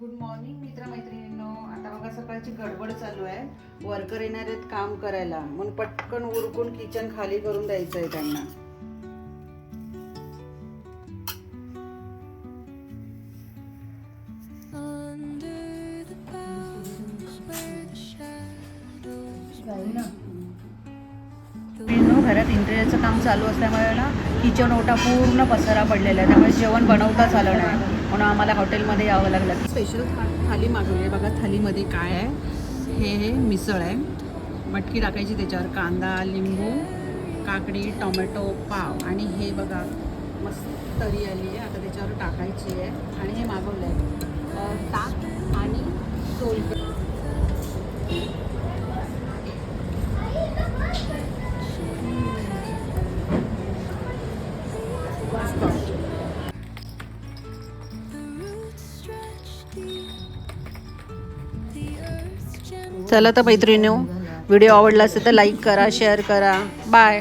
Good morning मित्रमैत्रिणींनो. आता बघा सकाळची गडबड चालू आहे. वर्कर येणार आहेत काम करायला, म्हणून पटकन उरकून किचन खाली करून द्यायचं आहे त्यांना. घरात इंटेरियरचं काम चालू असल्यामुळे ना किचन ओटा पूर्ण पसारा पडलेला आहे, त्यामुळे जेवण बनवताच आलं नाही, म्हणून आम्हाला हॉटेलमध्ये यावं लागलं. स्पेशल थाली मागवली आहे. बघा थालीमध्ये काय आहे. हे मिसळ आहे, मटकी टाकायची त्याच्यावर, कांदा, लिंबू, काकडी, टोमॅटो, पाव, आणि हे बघा मस्त तरी आली आहे, आता त्याच्यावर टाकायची आहे. आणि हे मागवलं आहे ताक आणि सोलकढी. चला तर मैत्रिणींनो, व्हिडिओ आवडला असेल तर लाईक करा, शेअर करा. बाय.